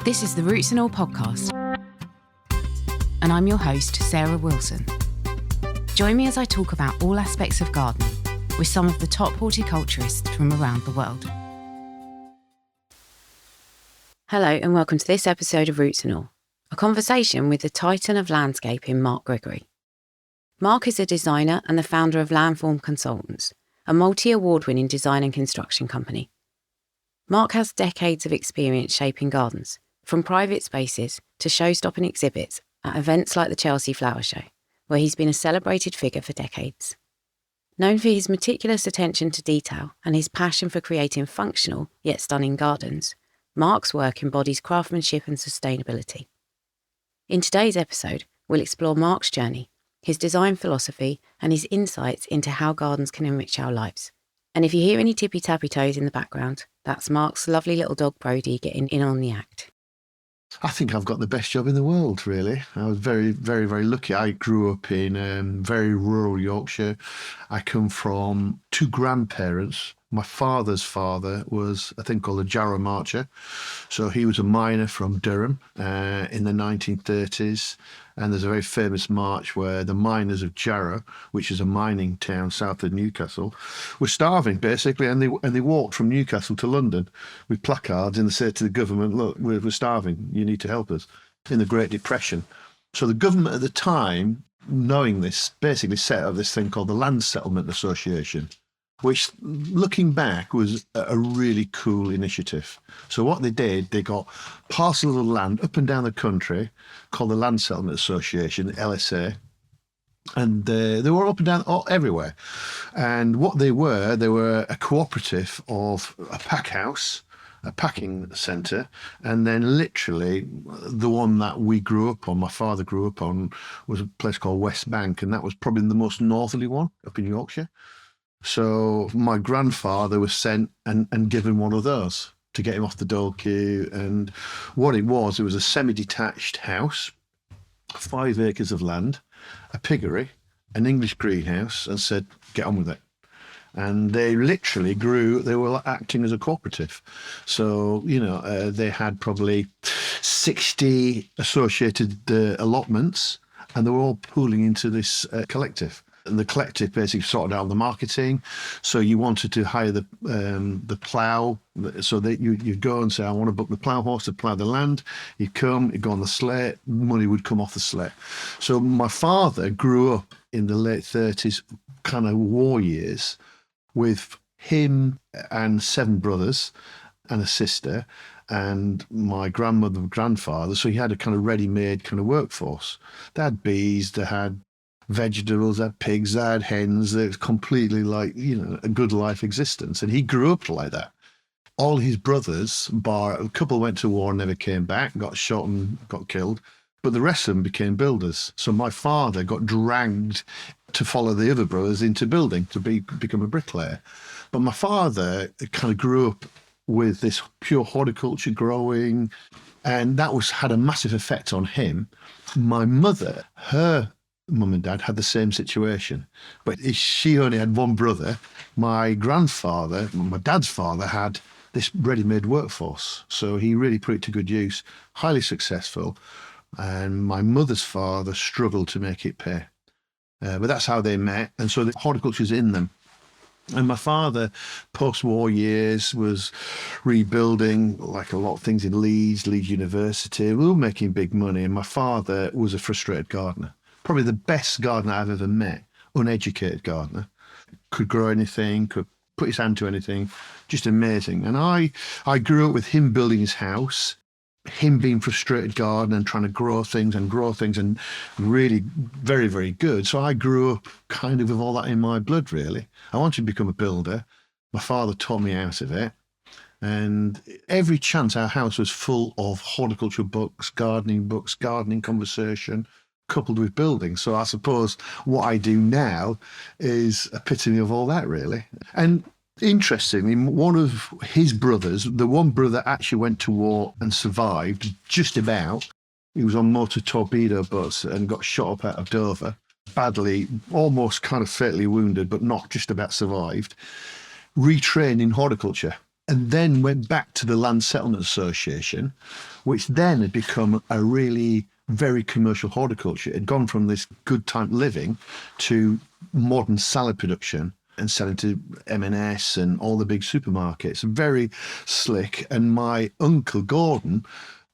This is the Roots and All podcast, and I'm your host, Sarah Wilson. Join me as I talk about all aspects of gardening with some of the top horticulturists from around the world. Hello and welcome to this episode of Roots and All, a conversation with the titan of landscaping, Mark Gregory. Mark is a designer and the founder of Landform Consultants, a multi-award-winning design and construction company. Mark has decades of experience shaping gardens, from private spaces to show-stopping exhibits at events like the Chelsea Flower Show, where he's been a celebrated figure for decades. Known for his meticulous attention to detail and his passion for creating functional yet stunning gardens, Mark's work embodies craftsmanship and sustainability. In today's episode, we'll explore Mark's journey, his design philosophy, and his insights into how gardens can enrich our lives. And if you hear any tippy-tappy toes in the background, that's Mark's lovely little dog Brody getting in on the act. I think I've got the best job in the world, really. I was very, very, very lucky. I grew up in very rural Yorkshire. I come from two grandparents. My father's father was a thing called a Jarrow Marcher. So he was a miner from Durham in the 1930s. And there's a very famous march where the miners of Jarrow, which is a mining town south of Newcastle, were starving, basically. And they walked from Newcastle to London with placards and they said to the government, look, we're starving. You need to help us, in the Great Depression. So the government at the time, knowing this, basically set up this thing called the Land Settlement Association, which, looking back, was a really cool initiative. So what they did, they got parcels of land up and down the country called the Land Settlement Association, LSA, and they were up and down everywhere. And what they were a cooperative of a pack house, a packing centre, and then literally the one that we grew up on, my father grew up on, was a place called West Bank, and that was probably the most northerly one up in Yorkshire. So my grandfather was sent and given one of those to get him off the dole queue. And what it was a semi-detached house, 5 acres of land, a piggery, an English greenhouse, and said, get on with it. And they literally grew, they were acting as a cooperative. So, they had probably 60 associated allotments, and they were all pooling into this collective. And the collective basically sorted out the marketing. So you wanted to hire the plough, so that you'd go and say, I want to book the plough horse to plough the land. You'd come, you'd go on the sleigh, money would come off the sleigh. So my father grew up in the late 30s, kind of war years, with him and 7 brothers and a sister, and my grandmother and grandfather. So he had a kind of ready-made kind of workforce. They had bees, they had vegetables, they had pigs, they had hens. It was completely like, a good life existence. And he grew up like that. All his brothers, bar a couple, went to war and never came back, got shot and got killed. But the rest of them became builders. So my father got dragged to follow the other brothers into building, to become a bricklayer. But my father kind of grew up with this pure horticulture growing, and that had a massive effect on him. My mother, her mum and dad had the same situation, but she only had one brother. My grandfather, my dad's father, had this ready-made workforce, so he really put it to good use, highly successful. And my mother's father struggled to make it pay, but that's how they met, and so the horticulture's in them. And my father, post-war years, was rebuilding, like a lot of things in Leeds University. We were making big money, and my father was a frustrated gardener. Probably the best gardener I've ever met, uneducated gardener. Could grow anything, could put his hand to anything, just amazing. And I grew up with him building his house, him being frustrated gardener and trying to grow things and really very, very good. So I grew up kind of with all that in my blood, really. I wanted to become a builder. My father taught me out of it. And every chance, our house was full of horticultural books, gardening conversation, coupled with building. So I suppose what I do now is epitome of all that, really. And interestingly, one of his brothers, the one brother actually went to war and survived just about. He was on motor torpedo boats and got shot up out of Dover, badly, almost kind of fatally wounded, but not just about survived. Retrained in horticulture. and then went back to the Land Settlement Association, which then had become a really very commercial horticulture. It had gone from this good time living to modern salad production and selling to M&S and all the big supermarkets. Very slick. And my uncle Gordon,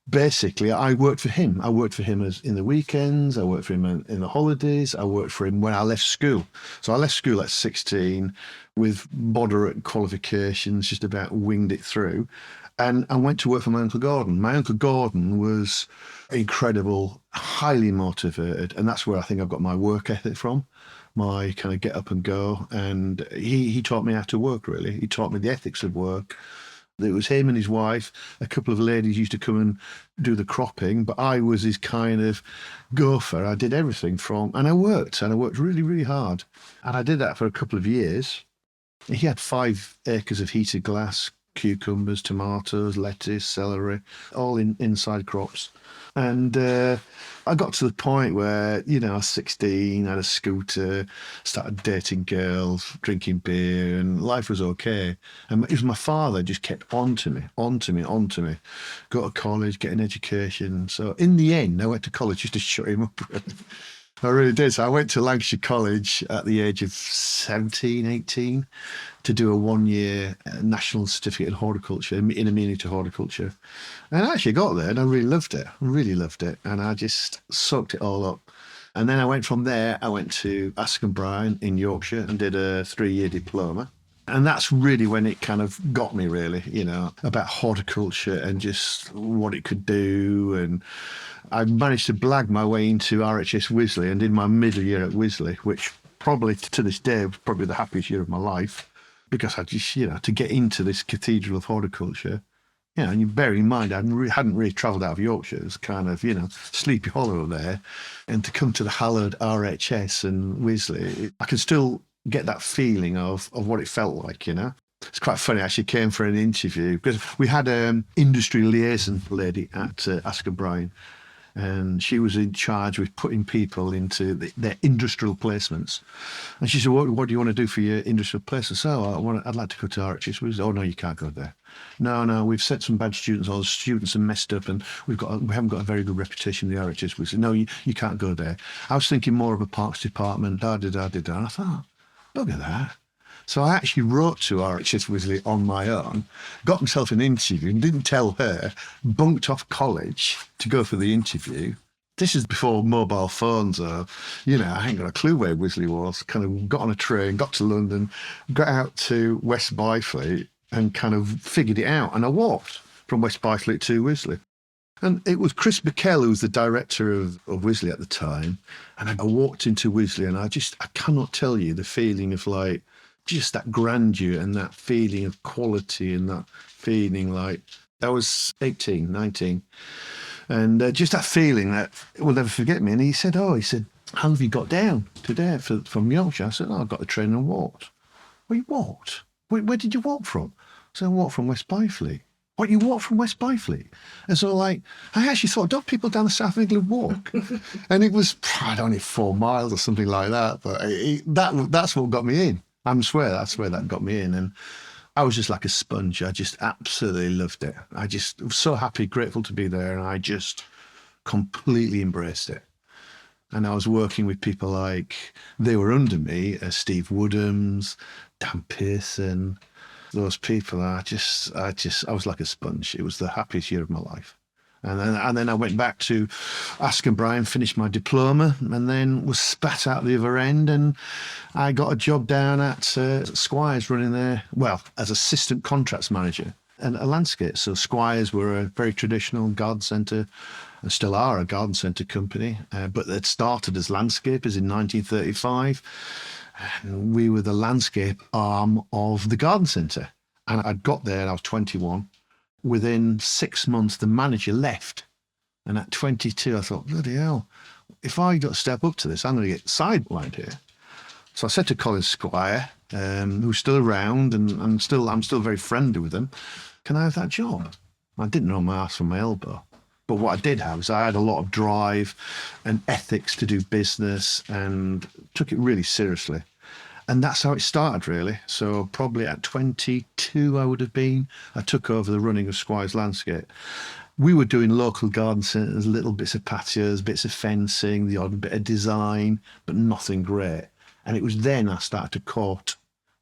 basically, I worked for him. I worked for him as in the weekends. I worked for him in the holidays. I worked for him when I left school. So I left school at 16 with moderate qualifications, just about winged it through. And I went to work for my Uncle Gordon. My Uncle Gordon was incredible, highly motivated. And that's where I think I've got my work ethic from, my kind of get up and go. And he taught me how to work, really. He taught me the ethics of work. It was him and his wife. A couple of ladies used to come and do the cropping, but I was his kind of gopher. I did everything and I worked really, really hard. And I did that for a couple of years. He had 5 acres of heated glass, cucumbers, tomatoes, lettuce, celery, all inside crops. And I got to the point where, I was 16, had a scooter, started dating girls, drinking beer, and life was okay. And it was my father just kept on to me. Go to college, get an education. So in the end, I went to college just to shut him up. I really did. So I went to Lancashire College at the age of 17, 18 to do a 1-year national certificate in horticulture, in amenity horticulture. And I actually got there and I really loved it. And I just soaked it all up. And then I went from there, I went to Askham Bryan in Yorkshire and did a 3-year diploma. And that's really when it kind of got me, really, about horticulture and just what it could do. And I managed to blag my way into RHS Wisley and did my middle year at Wisley, which probably to this day was probably the happiest year of my life, because I just, to get into this cathedral of horticulture, and you bear in mind, I hadn't really travelled out of Yorkshire. It was kind of, Sleepy Hollow there. And to come to the hallowed RHS and Wisley, I can still get that feeling of what it felt like, It's quite funny. I actually came for an interview because we had an industry liaison lady at Askham Bryan, and she was in charge with putting people into their industrial placements. And she said, what do you want to do for your industrial placement? So I'd like to go to RHS. We said, oh, no, you can't go there. No, we've sent some bad students. All the students are messed up, and we haven't got a very good reputation in the RHS. We said, no, you can't go there. I was thinking more of a parks department, And I thought, look at that. So I actually wrote to RHS Wisley on my own, got myself an interview and didn't tell her, bunked off college to go for the interview. This is before mobile phones I ain't got a clue where Wisley was. Kind of got on a train, got to London, got out to West Byfleet and kind of figured it out. And I walked from West Byfleet to Wisley. And it was Chris McKell, who was the director of Wisley at the time. And I walked into Wisley and I cannot tell you the feeling of like, just that grandeur and that feeling of quality and that feeling like, I was 18, 19. And just that feeling that will never forget me. And he said, how have you got down today from Yorkshire? I said, I got the train and walked. Well, you walked? Where did you walk from? So I walked from West Byfleet. What, you walk from West Byfleet? And so I actually thought, don't people down the South of England walk? And it was, only 4 miles or something like that. But that's what got me in. I swear that got me in. And I was just like a sponge. I just absolutely loved it. I just was so happy, grateful to be there. And I just completely embraced it. And I was working with people like, they were under me, Steve Woodhams, Dan Pearson, those people. I was like a sponge. It was the happiest year of my life. And then I went back to Askham Bryan, finished my diploma, and then was spat out the other end. And I got a job down at Squires running there, as assistant contracts manager and a landscape. So Squires were a very traditional garden centre, and still are a garden centre company, but they'd started as landscapers in 1935. And we were the landscape arm of the garden centre. And I'd got there and I was 21. Within 6 months, the manager left. And at 22, I thought, bloody hell, if I got to step up to this, I'm going to get sidelined here. So I said to Colin Squire, who's still around, and I'm still very friendly with him, can I have that job? I didn't know my ass from my elbow. But what I did have is I had a lot of drive and ethics to do business and took it really seriously. And that's how it started, really. So probably at 22, I would have been, I took over the running of Squire's Landscape. We were doing local garden centres, little bits of patios, bits of fencing, the odd bit of design, but nothing great. And it was then I started to court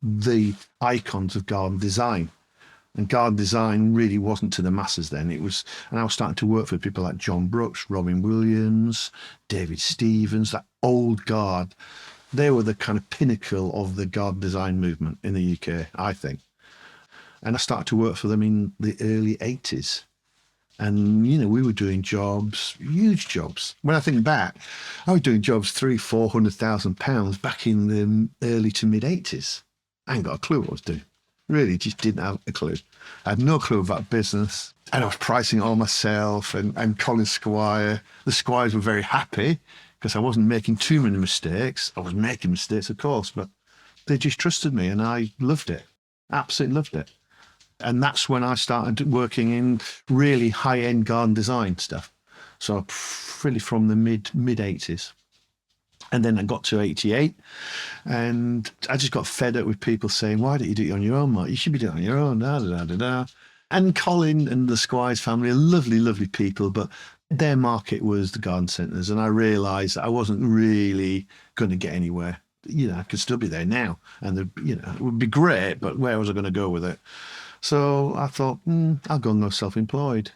the icons of garden design. And garden design really wasn't to the masses then. It was, and I was starting to work for people like John Brooks, Robin Williams, David Stevens, that old guard. They were the kind of pinnacle of the garden design movement in the UK, I think. And I started to work for them in the early 80s. And, you know, we were doing jobs, huge jobs. When I think back, I was doing jobs £300,000-400,000 back in the early to mid 80s. I ain't got a clue what I was doing. Really, just didn't have a clue. I had no clue about business. And I was pricing it all myself and Colin Squire. The Squires were very happy because I wasn't making too many mistakes. I was making mistakes, of course, but they just trusted me and I loved it. Absolutely loved it. And that's when I started working in really high-end garden design stuff. So really from the mid 80s. And then I got to 88 and I just got fed up with people saying, why don't you do it on your own, Mark? You should be doing it on your own, da, da, da, da, da. And Colin and the Squires family are lovely, lovely people, but their market was the garden centres. And I realised that I wasn't really going to get anywhere. You know, I could still be there now. And, you know, it would be great, but where was I going to go with it? So I thought, I'll go and go self-employed.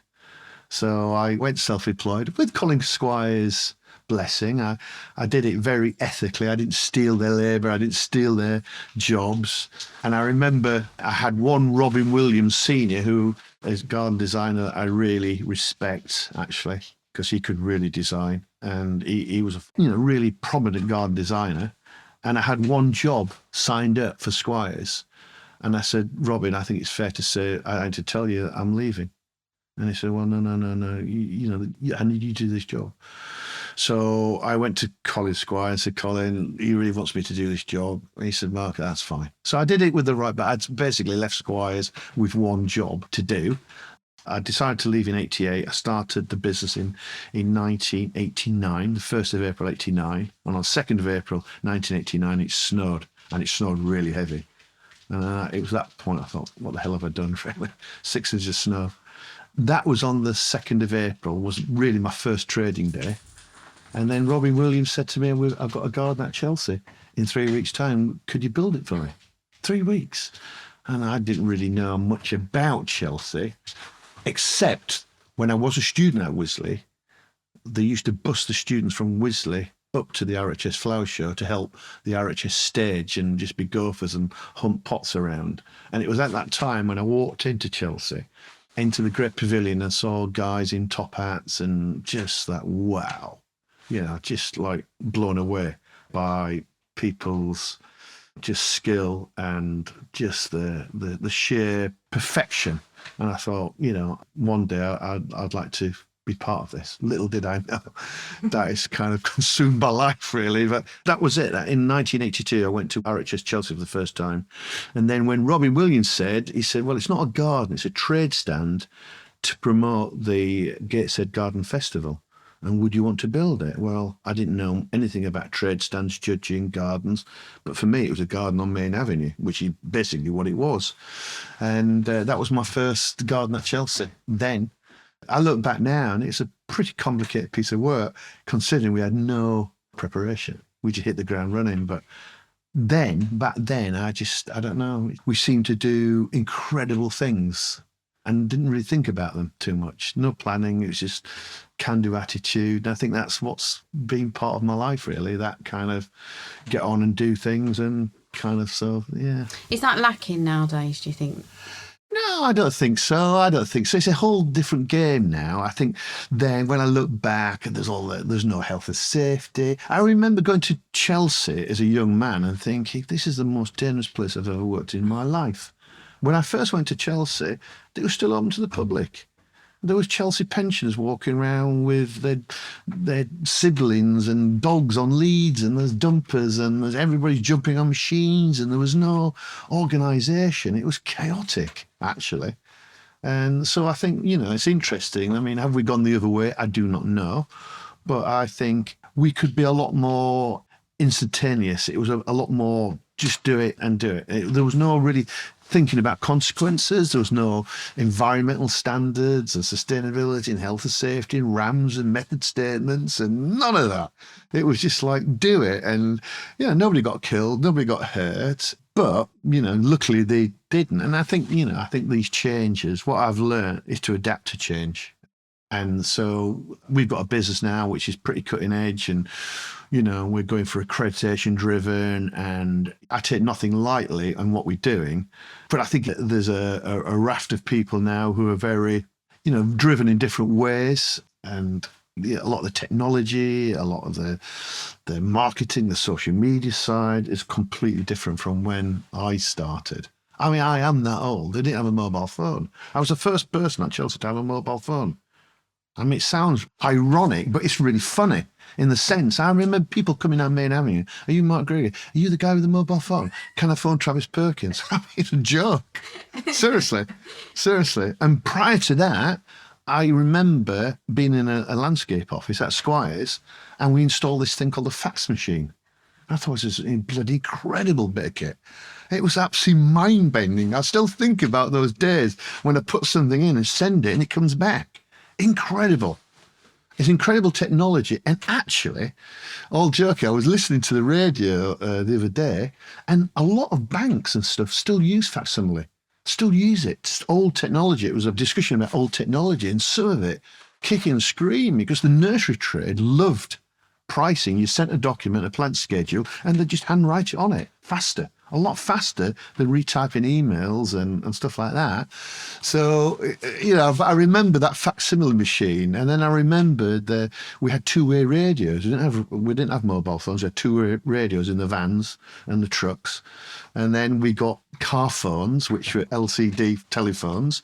So I went self-employed with Colin Squire's blessing. I did it very ethically. I didn't steal their labour. I didn't steal their jobs. And I remember I had one Robin Williams Senior, who is a garden designer that I really respect, actually, because he could really design. And he was a really prominent garden designer. And I had one job signed up for Squires. And I said, Robin, I think it's fair to say, I had to tell you that I'm leaving. And he said, well, no. I need you to do this job. So I went to Colin Squire and said, Colin, he really wants me to do this job. And he said, Mark, that's fine. So I did it with the right, but I'd basically left Squires with one job to do. I decided to leave in 88. I started the business in 1989, the 1st of April, 89. And on 2nd of April, 1989, it snowed. And it snowed really heavy. And it was that point I thought, what the hell have I done, really? 6 inches of snow. That was on the 2nd of April, was really my first trading day. And then Robin Williams said to me, I've got a garden at Chelsea in 3 weeks' time. Could you build it for me? 3 weeks. And I didn't really know much about Chelsea, except when I was a student at Wisley, they used to bus the students from Wisley up to the RHS Flower Show to help the RHS stage and just be gophers and hunt pots around. And it was at that time when I walked into Chelsea, into the Great Pavilion, and saw guys in top hats and just that, wow. You know, just like blown away by people's just skill and just the sheer perfection. And I thought, you know, one day I'd like to be part of this. Little did I know that is kind of consumed my life, really. But that was it. In 1982, I went to RHS Chelsea for the first time. And then when Robin Williams said, well, it's not a garden, it's a trade stand to promote the Gateshead Garden Festival. And would you want to build it? Well, I didn't know anything about trade stands, judging, gardens. But for me, it was a garden on Main Avenue, which is basically what it was. And that was my first garden at Chelsea then. I look back now and it's a pretty complicated piece of work, considering we had no preparation. We just hit the ground running. But back then, I don't know, we seemed to do incredible things and didn't really think about them too much. No planning, it was just can-do attitude. And I think that's what's been part of my life, really, that kind of get on and do things and kind of, so, yeah. Is that lacking nowadays, do you think? No, I don't think so. It's a whole different game now. I think then when I look back and there's no health and safety. I remember going to Chelsea as a young man and thinking, this is the most dangerous place I've ever worked in my life. When I first went to Chelsea, it was still open to the public. There was Chelsea pensioners walking around with their siblings and dogs on leads, and there's dumpers, and there's everybody jumping on machines, and there was no organisation. It was chaotic, actually. And so I think, you know, it's interesting. I mean, have we gone the other way? I do not know. But I think we could be a lot more instantaneous. It was a lot more just do it and do it. There was no really thinking about consequences. There was no environmental standards and sustainability and health and safety and RAMs and method statements and none of that. It was just like, do it. And, nobody got killed, nobody got hurt. But, luckily they didn't. And I think these changes, what I've learned is to adapt to change. And so we've got a business now which is pretty cutting edge, and we're going for accreditation driven, and I take nothing lightly on what we're doing. But I think that there's a raft of people now who are very, driven in different ways, and a lot of the technology, a lot of the marketing, the social media side is completely different from when I started. I mean, I am that old. I didn't have a mobile phone. I was the first person at Chelsea to have a mobile phone. I mean, it sounds ironic, but it's really funny in the sense. I remember people coming down Main Avenue. Are you Mark Gregory? Are you the guy with the mobile phone? Can I phone Travis Perkins? I mean, it's a joke. Seriously. And prior to that, I remember being in a landscape office at Squires, and we installed this thing called a fax machine. I thought it was a bloody incredible bit of kit. It was absolutely mind-bending. I still think about those days when I put something in and send it and it comes back. Incredible. It's incredible technology. And actually, all joking, I was listening to the radio the other day, and a lot of banks and stuff still use facsimile, still use it. It's old technology. It was a discussion about old technology, and some of it kicking and screaming because the nursery trade loved pricing. You sent a document, a plant schedule, and they just handwrite it on it faster. A lot faster than retyping emails and stuff like that. So, I remember that facsimile machine, and then I remembered that we had two-way radios. We didn't have mobile phones. We had two-way radios in the vans and the trucks, and then we got car phones, which were LCD telephones.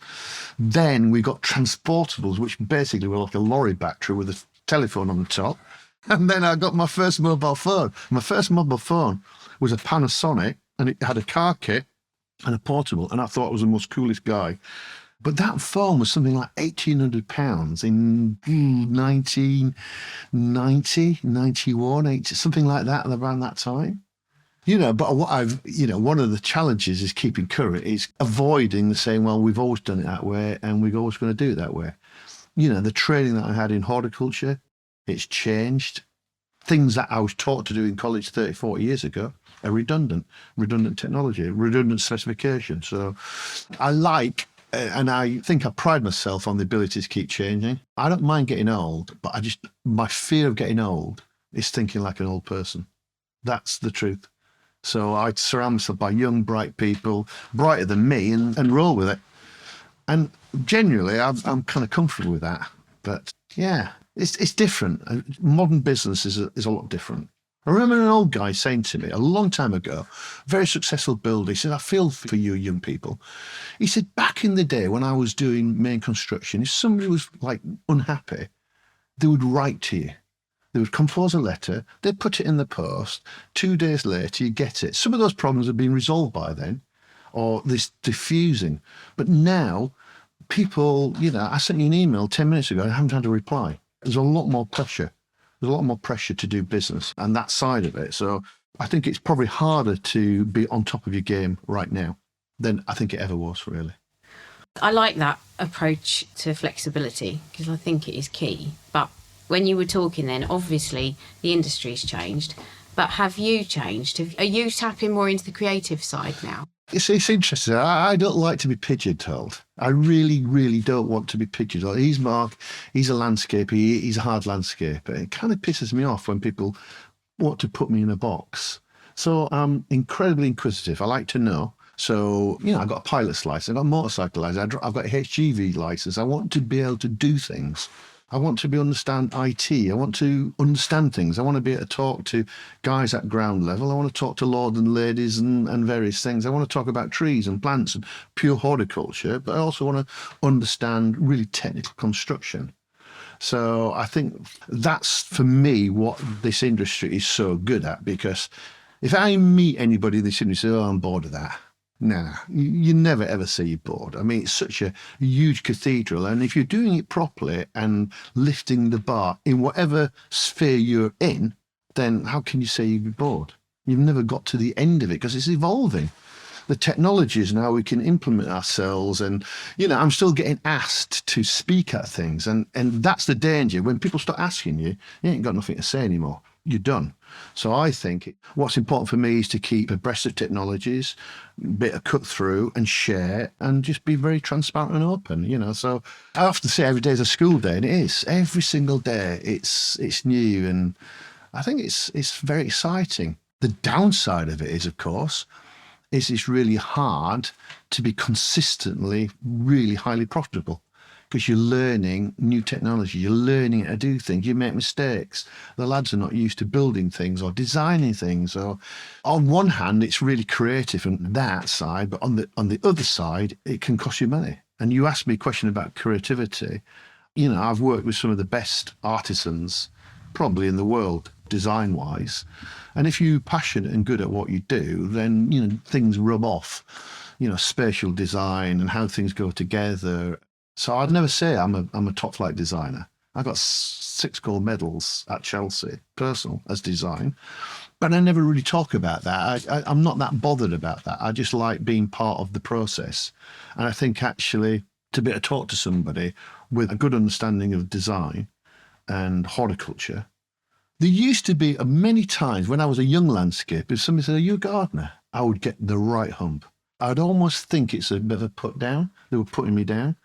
Then we got transportables, which basically were like a lorry battery with a telephone on the top. And then I got my first mobile phone. My first mobile phone was a Panasonic, and it had a car kit and a portable, and I thought I was the most coolest guy. But that phone was something like £1,800 in 1990, 91, 80, something like that, around that time. But one of the challenges is keeping current, is avoiding the saying, well, we've always done it that way and we're always going to do it that way. The training that I had in horticulture, it's changed. Things that I was taught to do in college 30, 40 years ago are redundant technology, redundant specification. So I like, and I think I pride myself on the ability to keep changing. I don't mind getting old, but my fear of getting old is thinking like an old person. That's the truth. So I surround myself by young, bright people, brighter than me, and roll with it. And generally, I'm kind of comfortable with that. But yeah, it's different. Modern business is a lot different. I remember an old guy saying to me a long time ago, very successful builder, he said, I feel for you young people. He said, back in the day when I was doing main construction, if somebody was like unhappy, they would write to you. They would compose a letter, they'd put it in the post, 2 days later you get it. Some of those problems have been resolved by then, or this diffusing. But now, people, I sent you an email 10 minutes ago, I haven't had a reply. There's a lot more pressure. There's a lot more pressure to do business and that side of it. So I think it's probably harder to be on top of your game right now than I think it ever was, really. I like that approach to flexibility because I think it is key. But when you were talking then, obviously the industry's changed, but have you changed? Are you tapping more into the creative side now? It's interesting. I don't like to be pigeonholed. I really, really don't want to be pigeonholed. He's Mark. He's a landscaper. He's a hard landscaper. It kind of pisses me off when people want to put me in a box. So I'm incredibly inquisitive. I like to know. So, I've got a pilot's license. I've got a motorcycle license. I've got a HGV license. I want to be able to do things. I want to understand IT. I want to understand things. I want to be able to talk to guys at ground level. I want to talk to lords and ladies and various things. I want to talk about trees and plants and pure horticulture, but I also want to understand really technical construction. So I think that's, for me, what this industry is so good at, because if I meet anybody in this industry, oh, I'm bored of that. Nah, you never ever say you're bored. I mean, it's such a huge cathedral, and if you're doing it properly and lifting the bar in whatever sphere you're in, then how can you say you'd be bored? You've never got to the end of it because it's evolving. The technologies now we can implement ourselves, and I'm still getting asked to speak at things, and that's the danger. When people start asking you, you ain't got nothing to say anymore. You're done. So I think what's important for me is to keep abreast of technologies, bit of cut through and share, and just be very transparent and open. So I often say every day is a school day, and it is. Every single day it's new, and I think it's very exciting. The downside of it is, of course, it's really hard to be consistently really highly profitable, because you're learning new technology, you're learning how to do things, you make mistakes. The lads are not used to building things or designing things. Or on one hand, it's really creative on that side, but on the other side, it can cost you money. And you asked me a question about creativity. I've worked with some of the best artisans probably in the world, design-wise. And if you're passionate and good at what you do, then, things rub off, spatial design and how things go together. So I'd never say I'm a top flight designer. I got 6 gold medals at Chelsea, personal, as design. But I never really talk about that. I'm not that bothered about that. I just like being part of the process. And I think actually to be able to talk to somebody with a good understanding of design and horticulture. There used to be many times when I was a young landscaper, if somebody said, "Are you a gardener?" I would get the right hump. I'd almost think it's a bit of a put down. They were putting me down.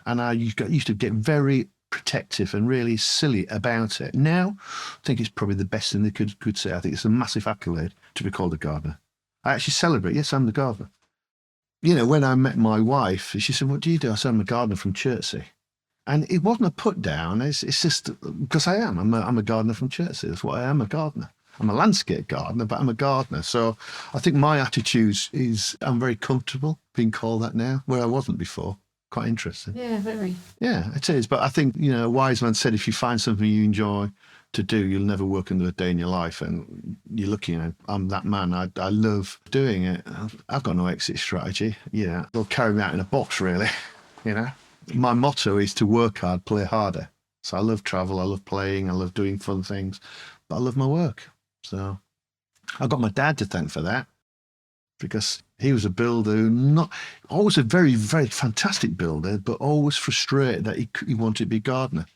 And I used to get very protective and really silly about it. Now, I think it's probably the best thing they could say. I think it's a massive accolade to be called a gardener. I actually celebrate, yes, I'm the gardener. When I met my wife, she said, "What do you do?" I said, "I'm a gardener from Chelsea." And it wasn't a put down. It's just because I am. I'm a gardener from Chelsea. That's what I am, a gardener. I'm a landscape gardener, but I'm a gardener. So I think my attitude is I'm very comfortable being called that now, where I wasn't before. Quite interesting. Yeah, very. Yeah, it is. But I think, a wise man said, if you find something you enjoy to do, you'll never work another day in your life. And you're lucky, I'm that man. I love doing it. I've got no exit strategy. They'll carry me out in a box, really, My motto is to work hard, play harder. So I love travel, I love playing, I love doing fun things, but I love my work. So I've got my dad to thank for that, because he was a builder, not always a very, very fantastic builder, but always frustrated that he wanted to be a gardener.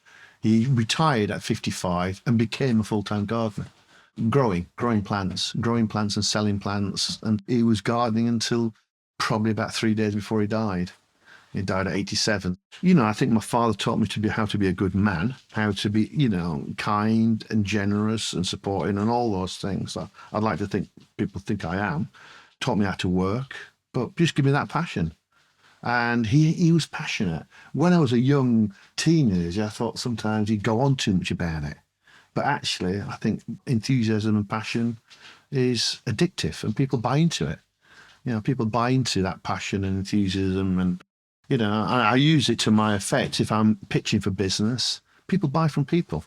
He retired at 55 and became a full-time gardener, growing plants and selling plants. And he was gardening until probably about 3 days before he died. He died at 87. I think my father taught me how to be a good man, how to be, kind and generous and supporting and all those things. I'd like to think people think I am. Taught me how to work, but just give me that passion. And he was passionate. When I was a young teenager, I thought sometimes he'd go on too much about it. But actually, I think enthusiasm and passion is addictive, and people buy into it. People buy into that passion and enthusiasm, and I use it to my effect. If I'm pitching for business, people buy from people.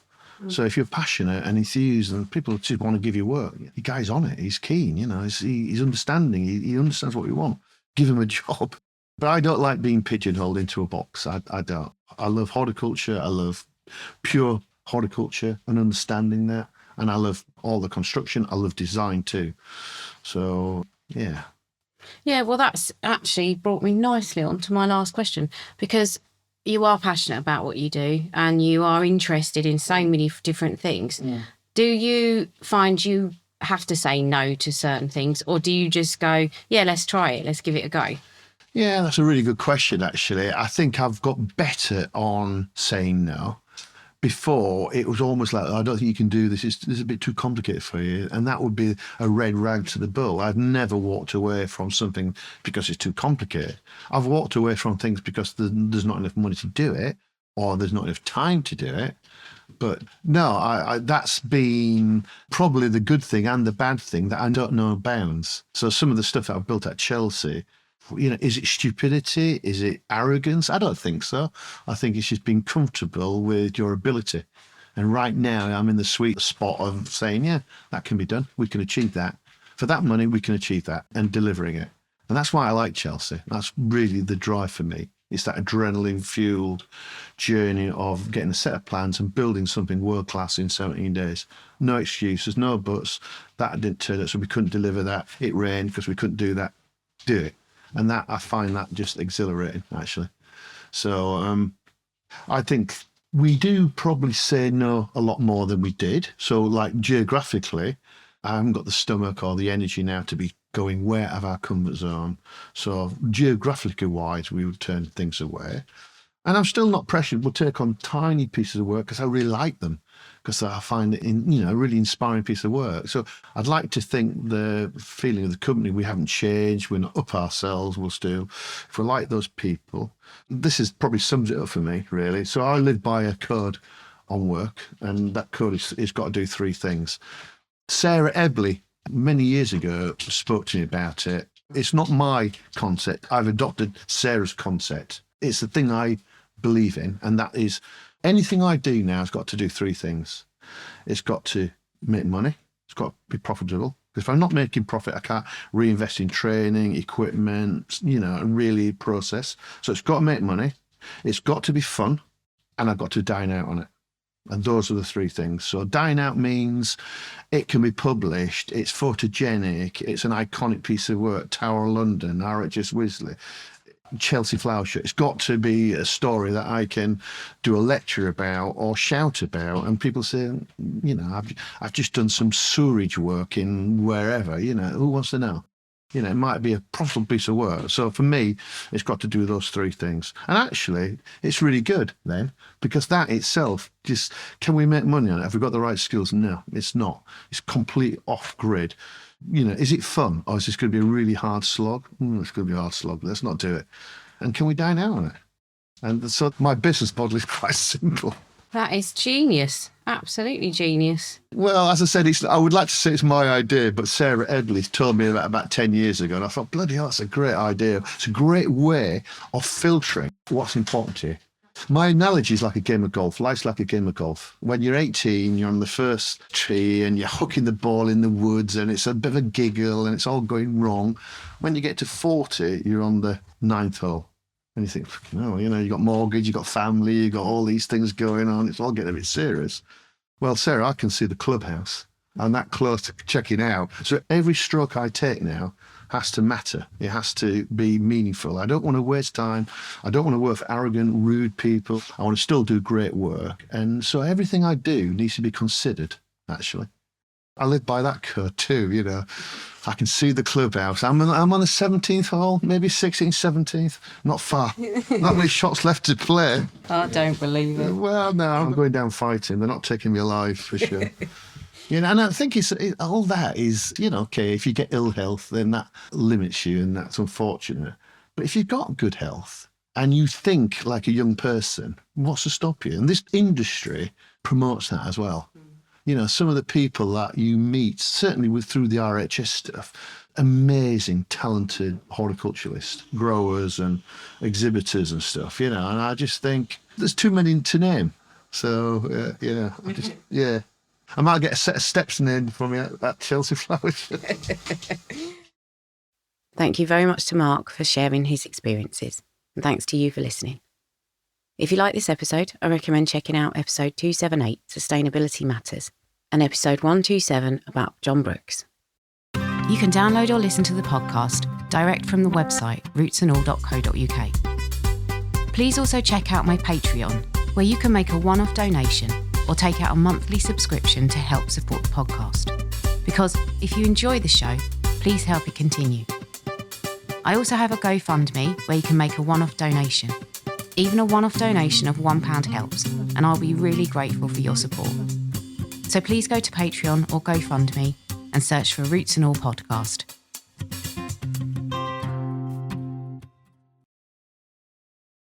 So if you're passionate and enthused, and people just want to give you work, the guy's on it. He's keen, he's understanding. He understands what we want. Give him a job. But I don't like being pigeonholed into a box. I don't. I love horticulture. I love pure horticulture and understanding that. And I love all the construction. I love design too. So, yeah. Yeah, well, that's actually brought me nicely on to my last question, because you are passionate about what you do and you are interested in so many different things. Yeah. Do you find you have to say no to certain things, or do you just go, yeah, let's try it, let's give it a go? Yeah, that's a really good question, actually. I think I've got better on saying no. Before, it was almost like, I don't think you can do this. This is a bit too complicated for you. And that would be a red rag to the bull. I've never walked away from something because it's too complicated. I've walked away from things because there's not enough money to do it, or there's not enough time to do it. But no, that's been probably the good thing and the bad thing, that I don't know bounds. So some of the stuff that I've built at Chelsea, is it stupidity? Is it arrogance? I don't think so. I think it's just being comfortable with your ability. And right now I'm in the sweet spot of saying, yeah, that can be done. We can achieve that. For that money, we can achieve that, and delivering it. And that's why I like Chelsea. That's really the drive for me. It's that adrenaline-fueled journey of getting a set of plans and building something world-class in 17 days. No excuses, no buts. That didn't turn out, so we couldn't deliver that. It rained because we couldn't do that. Do it. And that, I find that just exhilarating, actually. So I think we do probably say no a lot more than we did. So, like, geographically, I haven't got the stomach or the energy now to be going way out of our comfort zone. So geographically wise, we would turn things away. And I'm still not pressured. We'll take on tiny pieces of work because I really like them, because I find it a really inspiring piece of work. So I'd like to think the feeling of the company, we haven't changed. We're not up ourselves. We'll still, if we're like those people, this is probably sums it up for me, really. So I live by a code on work, and that code is got to do three things. Sarah Ebley, many years ago, spoke to me about it. It's not my concept. I've adopted Sarah's concept. It's the thing I believe in, and that is anything I do now has got to do three things. It's got to make money. It's got to be profitable. Because if I'm not making profit, I can't reinvest in training, equipment, and really process. So it's got to make money. It's got to be fun, and I've got to dine out on it. And those are the three things. So dine out means it can be published, it's photogenic, it's an iconic piece of work, Tower of London, RHS Chelsea Flower Show. It's got to be a story that I can do a lecture about or shout about, and people say, I've just done some sewerage work in wherever, who wants to know? It might be a profitable piece of work. So for me, it's got to do those three things. And actually, it's really good then, because that itself, just, can we make money on it? Have we got the right skills? No, it's not. It's completely off-grid. Is it fun? Or is this going to be a really hard slog? It's going to be a hard slog. Let's not do it. And can we dine out on it? And so my business model is quite simple. That is genius. Absolutely genius. Well, as I said, I would like to say it's my idea, but Sarah Edley told me about 10 years ago, and I thought, bloody hell, that's a great idea. It's a great way of filtering what's important to you. My analogy is like a game of golf. Life's like a game of golf. When you're 18, you're on the first tee and you're hooking the ball in the woods and it's a bit of a giggle and it's all going wrong. When you get to 40, you're on the 9th hole. And you think, you've got mortgage, you've got family, you've got all these things going on. It's all getting a bit serious. Well, Sarah, I can see the clubhouse. I'm that close to checking out. So every stroke I take now has to matter. It has to be meaningful. I don't want to waste time. I don't want to work for arrogant, rude people. I want to still do great work. And so everything I do needs to be considered, actually. I live by that code too, I can see the clubhouse. I'm on the 17th hole, maybe 16th, 17th. Not far. Not many shots left to play. I don't believe it. Well, no, I'm going down fighting. They're not taking me alive, for sure. And I think all that is, okay, if you get ill health, then that limits you and that's unfortunate. But if you've got good health and you think like a young person, what's to stop you? And this industry promotes that as well. Some of the people that you meet, certainly through the RHS stuff, amazing, talented horticulturalists, growers and exhibitors and stuff, and I just think there's too many to name. So, I might get a set of steps named for me at Chelsea Flower Show. Thank you very much to Mark for sharing his experiences, and thanks to you for listening. If you like this episode, I recommend checking out episode 278, Sustainability Matters, and episode 127 about John Brooks. You can download or listen to the podcast direct from the website rootsandall.co.uk. Please also check out my Patreon, where you can make a one-off donation or take out a monthly subscription to help support the podcast. Because if you enjoy the show, please help it continue. I also have a GoFundMe where you can make a one-off donation. Even a one-off donation of £1 helps, and I'll be really grateful for your support. So please go to Patreon or GoFundMe and search for Roots and All Podcast.